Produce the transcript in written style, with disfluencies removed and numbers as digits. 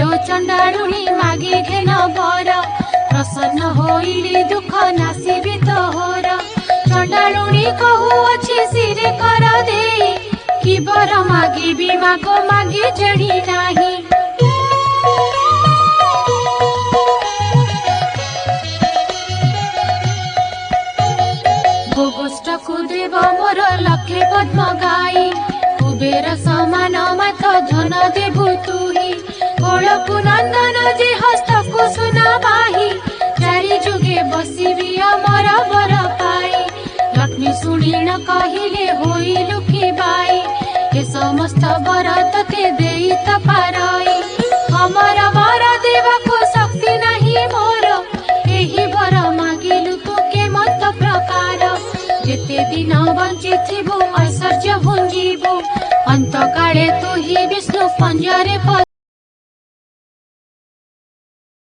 लो चंडालुणी मागे घेन बर प्रसन्न होइले दुख नासिबी तोहर चंडालुणी कहूअछि सिरे कर दे कि बर मागिबी मागो मागे जड़ी नाही गोष्ठ को देव मोर लखे पद्म गाई कुबेर समान मत धन देबु तुही कोलकु नंदन जे हस्त को सुना बाही चारि जुगे बसिबी अमर बर पाई लक्ष्मी सुनीण कहिले होई लुखी बाई ए समस्त बर तते देई तपारई अमर बर देवको शक्ति नहीं मोर एही बर मागिलु तू के मत प्रकार जेते दिन बंची थिबु ऐश्वर्य भुंजीबु अंत काले तू ही विष्णु पंजरे